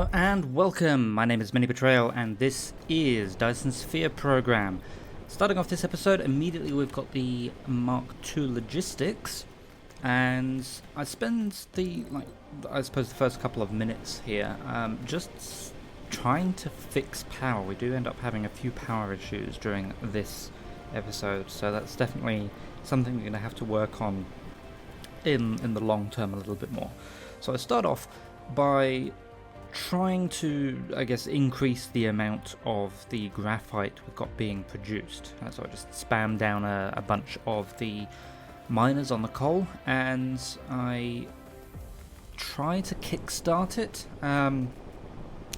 Hello and welcome, my name is MiniBetrayal and this is Dyson Sphere Program. Starting off this episode, immediately we've got the Mark II logistics, and I spend the first couple of minutes here just trying to fix power. We do end up having a few power issues during this episode, so that's definitely something we're going to have to work on in the long term a little bit more. So I start off by trying to, increase the amount of the graphite we've got being produced. So I just spam down a bunch of the miners on the coal, and I try to kickstart it, and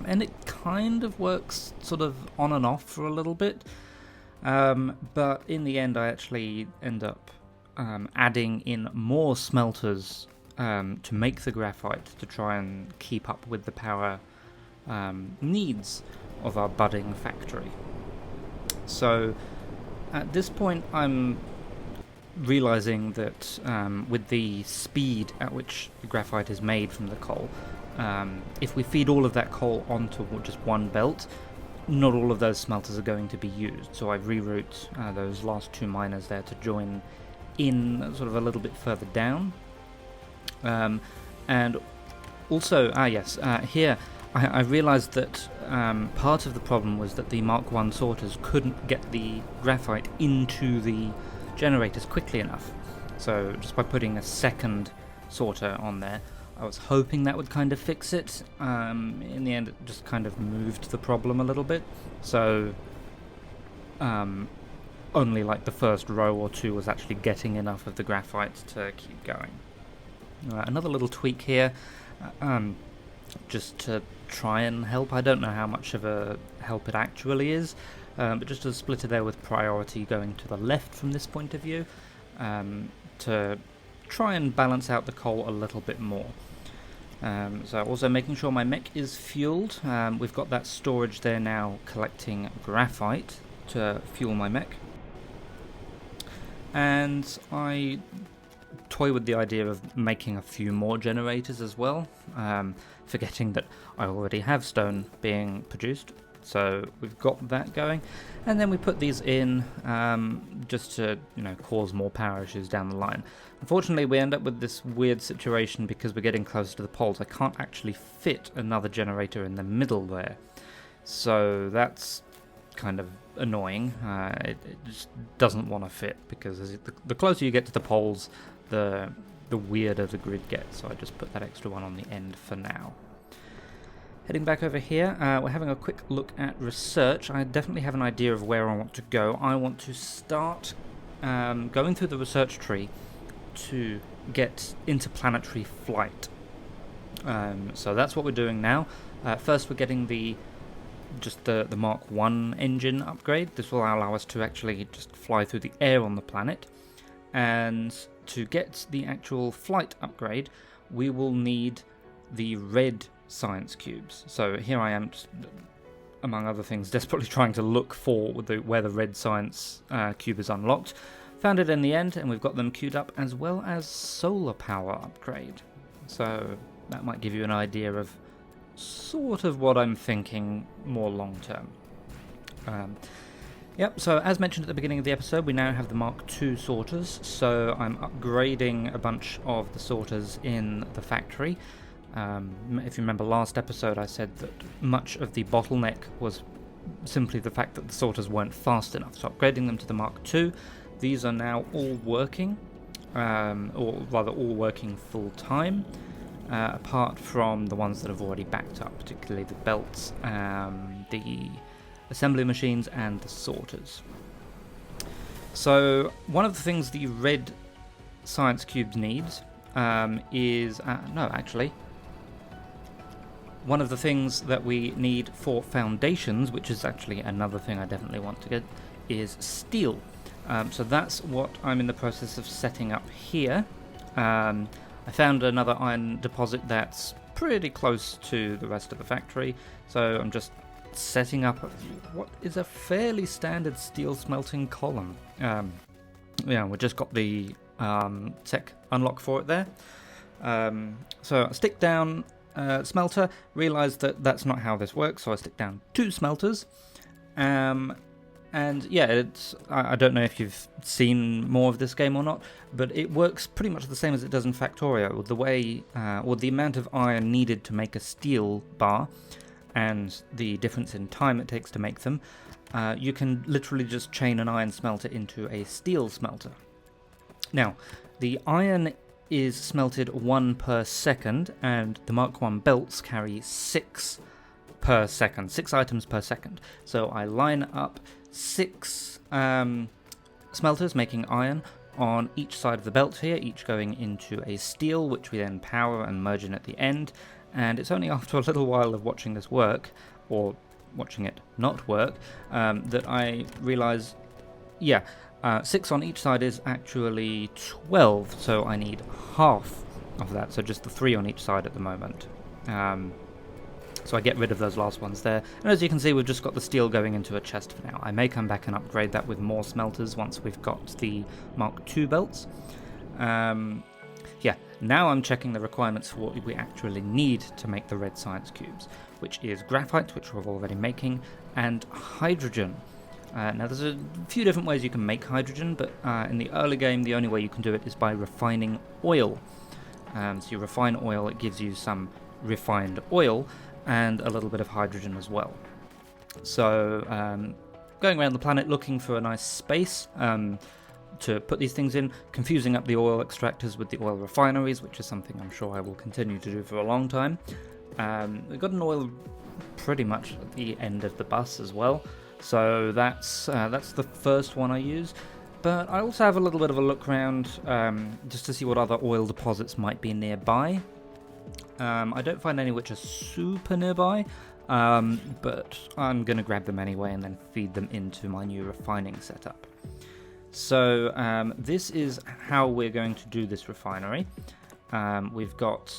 it kind of works sort of on and off for a little bit, but in the end I actually end up adding in more smelters to make the graphite to try and keep up with the power needs of our budding factory. So at this point I'm realizing that with the speed at which the graphite is made from the coal, if we feed all of that coal onto just one belt, not all of those smelters are going to be used. So I reroute those last two miners there to join in sort of a little bit further down. And also, here I realized that part of the problem was that the Mark I sorters couldn't get the graphite into the generators quickly enough. So just by putting a second sorter on there, I was hoping that would kind of fix it. In the end, it just kind of moved the problem a little bit. So only like the first row or two was actually getting enough of the graphite to keep going. Another little tweak here, just to try and help. I don't know how much of a help it actually is, but just a splitter there with priority going to the left from this point of view, to try and balance out the coal a little bit more. So also making sure my mech is fueled. We've got that storage there now collecting graphite to fuel my mech. And I toy with the idea of making a few more generators as well, forgetting that I already have stone being produced, so we've got that going. And then we put these in just to cause more power issues down the line. Unfortunately, we end up with this weird situation because we're getting closer to the poles. I can't actually fit another generator in the middle there, so that's kind of annoying. It just doesn't want to fit, because the closer you get to the poles, the weirder the grid gets. So I just put that extra one on the end for now. Heading back over here, we're having a quick look at research. I definitely have an idea of where I want to go. I want to start going through the research tree to get interplanetary flight. So that's what we're doing now. First we're getting the Mark I engine upgrade. This will allow us to actually just fly through the air on the planet. And to get the actual flight upgrade, we will need the red science cubes. So here I am, just, among other things, desperately trying to look for where the red science cube is unlocked. Found it in the end, and we've got them queued up, as well as solar power upgrade. So that might give you an idea of sort of what I'm thinking more long term. So as mentioned at the beginning of the episode, we now have the Mark II sorters, so I'm upgrading a bunch of the sorters in the factory. If you remember last episode, I said that much of the bottleneck was simply the fact that the sorters weren't fast enough, so upgrading them to the Mark II. These are now all working, or rather all working full time, apart from the ones that have already backed up, particularly the belts, the assembly machines and the sorters. So one of the things the red science cubes needs is one of the things that we need for foundations, which is actually another thing I definitely want to get, is steel. So that's what I'm in the process of setting up here. I found another iron deposit that's pretty close to the rest of the factory, so I'm just setting up what is a fairly standard steel smelting column. We just got the tech unlock for it there. So I stick down smelter, realised that that's not how this works, so I stick down 2 smelters. And yeah, I don't know if you've seen more of this game or not, but it works pretty much the same as it does in Factorio. The way, or the amount of iron needed to make a steel bar, and the difference in time it takes to make them, you can literally just chain an iron smelter into a steel smelter. Now, the iron is smelted 1 per second, and the Mark 1 belts carry 6 per second, 6 items per second. So I line up 6 smelters making iron on each side of the belt here, each going into a steel, which we then power and merge in at the end. And it's only after a little while of watching this work, or watching it not work, that I realise, 6 on each side is actually 12, so I need half of that, so just the 3 on each side at the moment. So I get rid of those last ones there. And as you can see, we've just got the steel going into a chest for now. I may come back and upgrade that with more smelters once we've got the Mark II belts. Now I'm checking the requirements for what we actually need to make the red science cubes, which is graphite, which we're already making, and hydrogen. Now there's a few different ways you can make hydrogen, but in the early game the only way you can do it is by refining oil. So you refine oil, it gives you some refined oil, and a little bit of hydrogen as well. So going around the planet looking for a nice space to put these things in, confusing up the oil extractors with the oil refineries, which is something I'm sure I will continue to do for a long time. We've got an oil pretty much at the end of the bus as well, so that's the first one I use. But I also have a little bit of a look around just to see what other oil deposits might be nearby. I don't find any which are super nearby, but I'm going to grab them anyway and then feed them into my new refining setup. So this is how we're going to do this refinery. We've got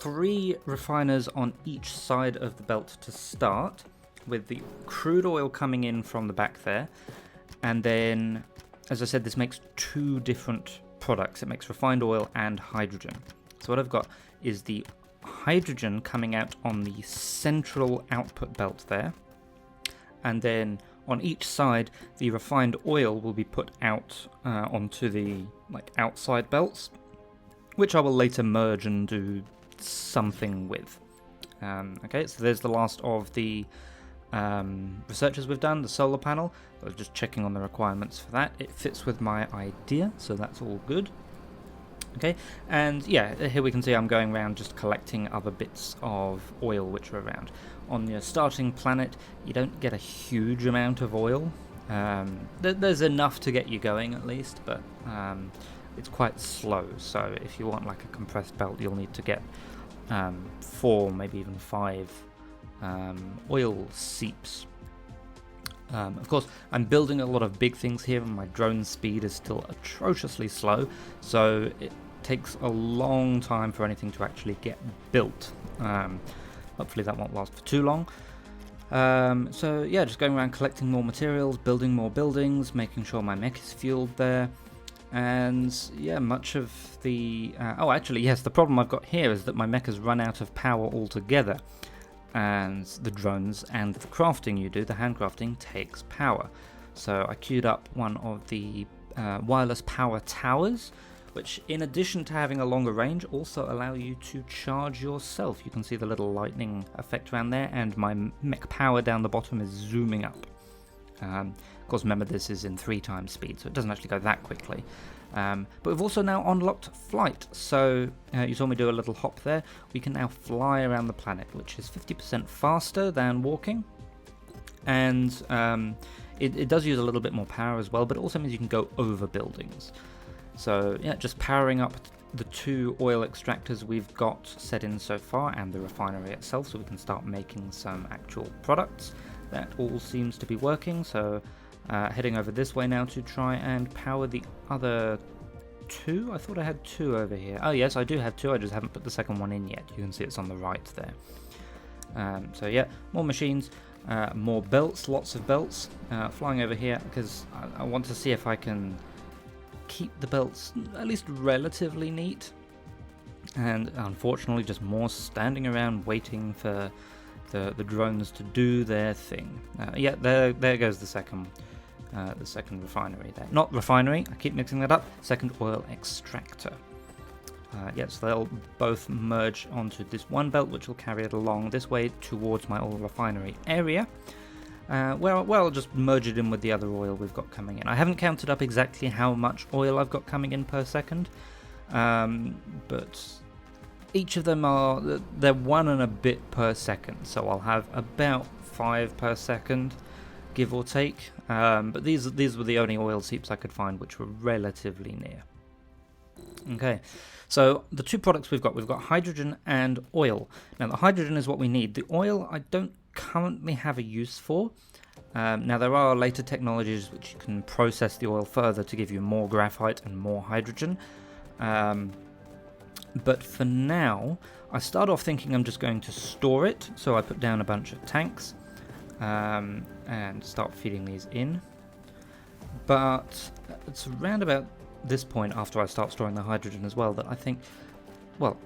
3 refiners on each side of the belt to start, with the crude oil coming in from the back there. And then, as I said, this makes 2 different products. It makes refined oil and hydrogen. So what I've got is the hydrogen coming out on the central output belt there, and then on each side the refined oil will be put out onto the outside belts, which I will later merge and do something with. Okay, so there's the last of the researches we've done, the solar panel. I was just checking on the requirements for that. It fits with my idea, so that's all good. Okay, and yeah, here we can see I'm going around just collecting other bits of oil which are around. On your starting planet, you don't get a huge amount of oil. There's enough to get you going at least, but it's quite slow. So if you want like a compressed belt, you'll need to get 4, maybe even 5 oil seeps. Of course, I'm building a lot of big things here, and my drone speed is still atrociously slow, so it takes a long time for anything to actually get built. Hopefully that won't last for too long. So yeah, just going around collecting more materials, building more buildings, making sure my mech is fueled there. And yeah, much of the... the problem I've got here is that my mech has run out of power altogether. And the drones and the crafting you do, the handcrafting, takes power. So I queued up one of the wireless power towers, which in addition to having a longer range also allow you to charge yourself. You can see the little lightning effect around there, and my mech power down the bottom is zooming up. Of course, remember this is in 3 times speed, so it doesn't actually go that quickly. But we've also now unlocked flight, so you saw me do a little hop there. We can now fly around the planet, which is 50% faster than walking, and it does use a little bit more power as well, but it also means you can go over buildings. So yeah, just powering up the 2 oil extractors we've got set in so far, and the refinery itself, so we can start making some actual products. That all seems to be working, so heading over this way now to try and power the other 2. I thought I had 2 over here. Oh yes, I do have 2, I just haven't put the second one in yet. You can see it's on the right there. So yeah, more machines, more belts, lots of belts, flying over here, because I want to see if I can keep the belts at least relatively neat. And unfortunately, just more standing around waiting for the drones to do their thing. Yeah, there goes the second refinery there. Not refinery, I keep mixing that up. Second oil extractor. Yes, they'll both merge onto this one belt, which will carry it along this way towards my oil refinery area. Where I'll just merge it in with the other oil we've got coming in. I haven't counted up exactly how much oil I've got coming in per second, but each of them they're 1 and a bit per second, so I'll have about 5 per second, give or take. But these were the only oil seeps I could find which were relatively near. Okay, so the two products we've got hydrogen and oil. Now the hydrogen is what we need. The oil I don't currently have a use for. Now there are later technologies which you can process the oil further to give you more graphite and more hydrogen. But for now, I start off thinking I'm just going to store it. So I put down a bunch of tanks and start feeding these in. But it's around about this point, after I start storing the hydrogen as well, that I think, well,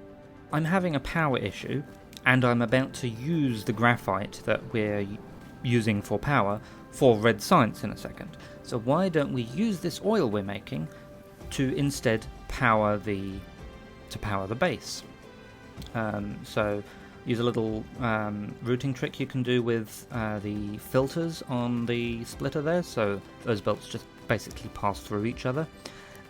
I'm having a power issue and I'm about to use the graphite that we're using for power for red science in a second. So why don't we use this oil we're making to instead power the base? So use a little routing trick you can do with the filters on the splitter there, so those belts just basically pass through each other,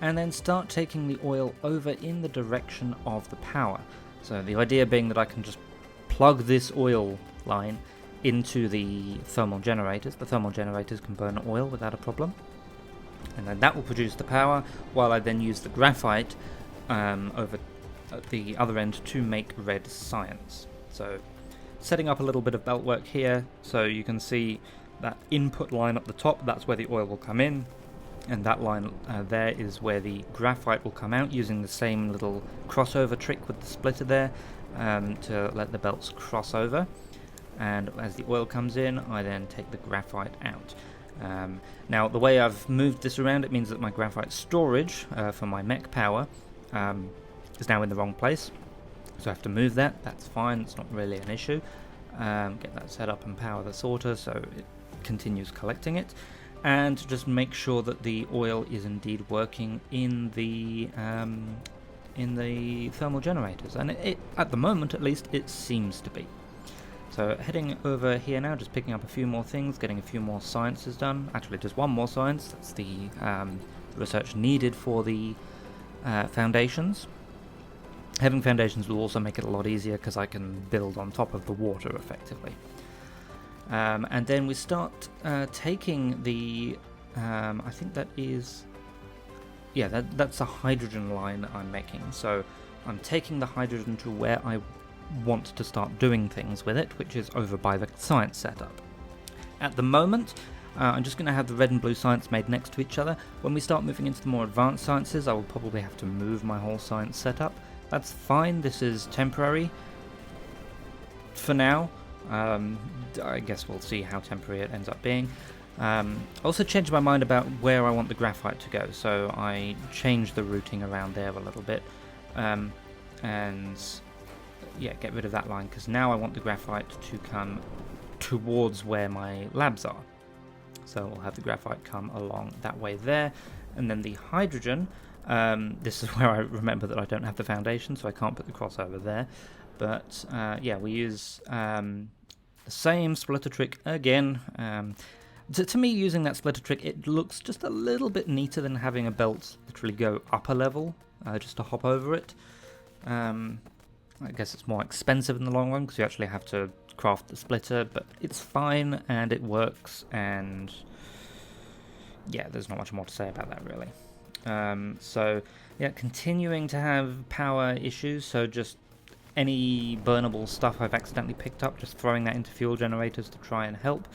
and then start taking the oil over in the direction of the power. So the idea being that I can just plug this oil line into the thermal generators. The thermal generators can burn oil without a problem, and then that will produce the power, while I then use the graphite over at the other end to make red science. So setting up a little bit of belt work here, so you can see that input line up the top, that's where the oil will come in, and that line there is where the graphite will come out, using the same little crossover trick with the splitter there to let the belts cross over. And as the oil comes in, I then take the graphite out. Now the way I've moved this around, it means that my graphite storage for my mech power is now in the wrong place, so I have to move that. That's fine, it's not really an issue. Get that set up and power the sorter so it continues collecting it, and just make sure that the oil is indeed working in the thermal generators, and it at the moment at least it seems to be. So heading over here now, just picking up a few more things, getting a few more sciences done. Actually just one more science, that's the research needed for the foundations. Having foundations will also make it a lot easier because I can build on top of the water effectively. And then we start taking the, I think that is, yeah, that's a hydrogen line I'm making. So I'm taking the hydrogen to where I want to start doing things with it, which is over by the science setup. At the moment, I'm just going to have the red and blue science made next to each other. When we start moving into the more advanced sciences, I will probably have to move my whole science setup. That's fine, this is temporary for now. I guess we'll see how temporary it ends up being. I also changed my mind about where I want the graphite to go, so I changed the routing around there a little bit. And yeah, get rid of that line, because now I want the graphite to come towards where my labs are. So I'll have the graphite come along that way there, and then the hydrogen, this is where I remember that I don't have the foundation, so I can't put the crossover there. But yeah, we use the same splitter trick again. To me, using that splitter trick, it looks just a little bit neater than having a belt literally go up a level, just to hop over it. I guess it's more expensive in the long run because you actually have to craft the splitter, but it's fine and it works, and yeah, there's not much more to say about that really. So yeah, continuing to have power issues, so just any burnable stuff I've accidentally picked up, just throwing that into fuel generators to try and help.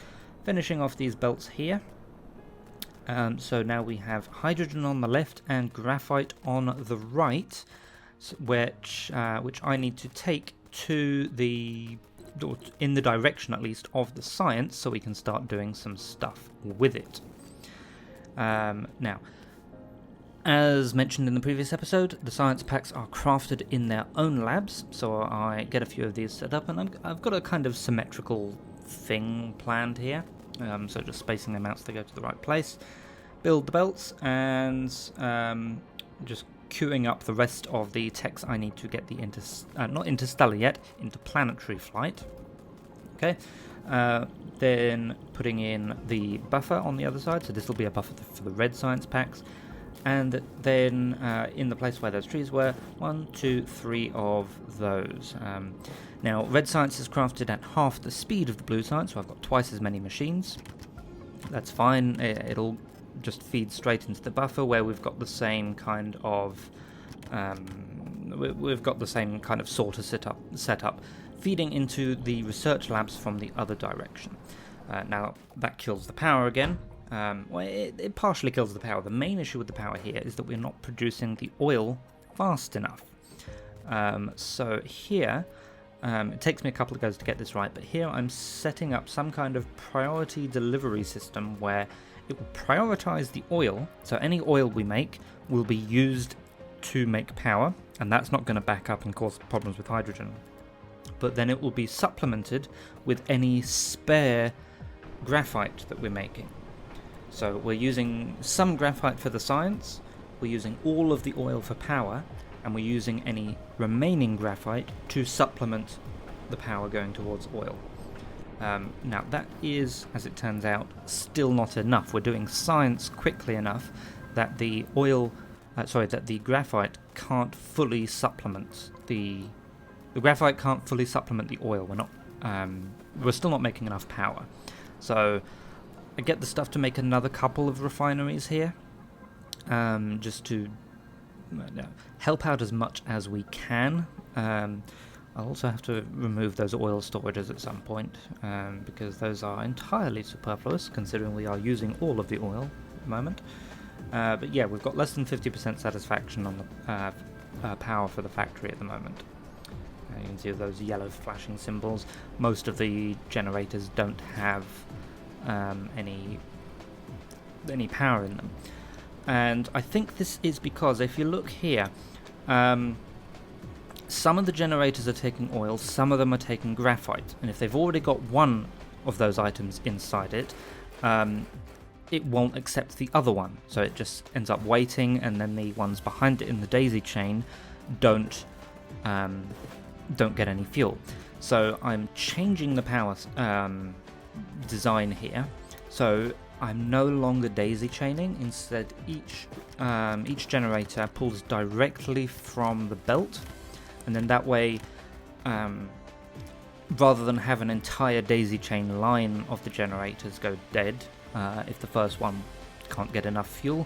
Finishing off these belts here. So now we have hydrogen on the left and graphite on the right, which I need to take to the, or in the direction at least, of the science, so we can start doing some stuff with it. Now, As mentioned in the previous episode, the science packs are crafted in their own labs, so I get a few of these set up, and I've got a kind of symmetrical thing planned here, so just spacing them out so they go to the right place, build the belts, and just queuing up the rest of the techs I need to get the not interstellar yet, interplanetary flight. Okay, then putting in the buffer on the other side, so this will be a buffer for the red science packs. And then in the place where those trees were, 1, 2, 3 of those. Now, red science is crafted at half the speed of the blue science, so I've got twice as many machines. That's fine. It'll just feed straight into the buffer where we've got the same kind of sorter setup feeding into the research labs from the other direction. Now that kills the power again. It partially kills the power. The main issue with the power here is that we're not producing the oil fast enough. So here, it takes me a couple of goes to get this right, but here I'm setting up some kind of priority delivery system where it will prioritize the oil, so any oil we make will be used to make power, and that's not going to back up and cause problems with hydrogen. But then it will be supplemented with any spare graphite that we're making. So we're using some graphite for the science, we're using all of the oil for power, and we're using any remaining graphite to supplement the power going towards oil. Now that is, as it turns out, still not enough. We're doing science quickly enough that the graphite can't fully supplement the graphite can't fully supplement the oil. We're still not making enough power. So I get the stuff to make another couple of refineries here, just to help out as much as we can. I'll also have to remove those oil storages at some point, because those are entirely superfluous, considering we are using all of the oil at the moment. But yeah, we've got less than 50% satisfaction on the power for the factory at the moment. You can see those yellow flashing symbols. Most of the generators don't have any power in them, and I think this is because if you look here, some of the generators are taking oil, some of them are taking graphite, and if they've already got one of those items inside it, it won't accept the other one, so it just ends up waiting, and then the ones behind it in the daisy chain don't get any fuel. So I'm changing the power design here, so I'm no longer daisy chaining. Instead, each generator pulls directly from the belt, and then that way, rather than have an entire daisy chain line of the generators go dead if the first one can't get enough fuel,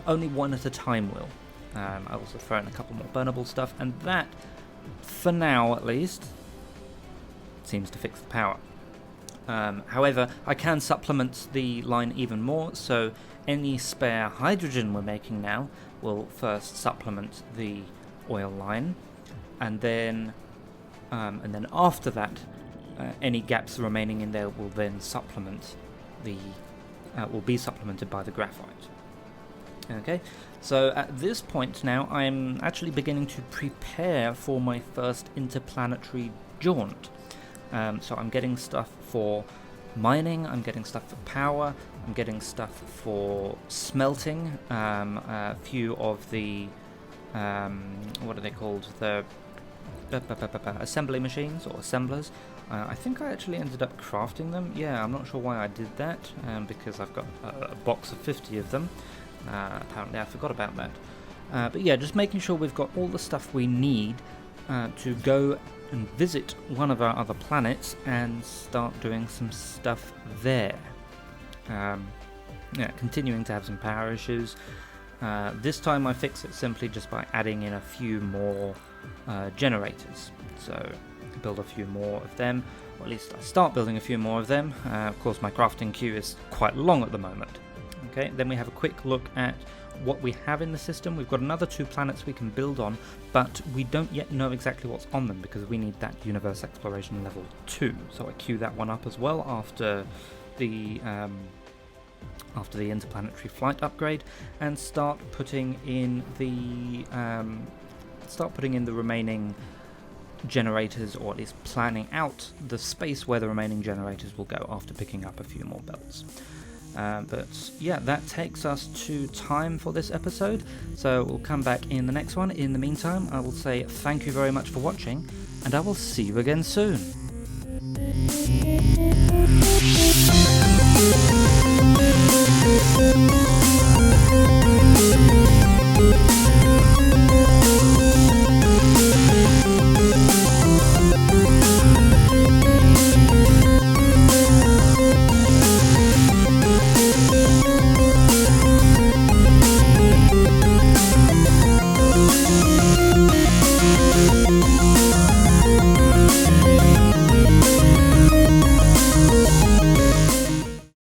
only one at a time will. I also throw in a couple more burnable stuff, and that, for now at least, seems to fix the power. However, I can supplement the line even more, so any spare hydrogen we're making now will first supplement the oil line, and then after that, any gaps remaining in there will then be supplemented by the graphite. Okay, so at this point now, I'm actually beginning to prepare for my first interplanetary jaunt. So I'm getting stuff for mining, I'm getting stuff for power, I'm getting stuff for smelting, a few of the, what are they called, the assembly machines or assemblers. I think I actually ended up crafting them. Yeah, I'm not sure why I did that, because I've got a box of 50 of them. Apparently I forgot about that. But yeah, just making sure we've got all the stuff we need to go and visit one of our other planets and start doing some stuff there. Continuing to have some power issues. This time I fix it simply just by adding in a few more generators. So build a few more of them, or at least I start building a few more of them. Of course my crafting queue is quite long at the moment. Okay, then we have a quick look at what we have in the system. We've got another 2 planets we can build on, but we don't yet know exactly what's on them because we need that universe exploration level 2. So I queue that one up as well after the after the interplanetary flight upgrade, and start putting in the remaining generators, or at least planning out the space where the remaining generators will go after picking up a few more belts. But yeah, that takes us to time for this episode, so we'll come back in the next one. In the meantime, I will say thank you very much for watching, and I will see you again soon.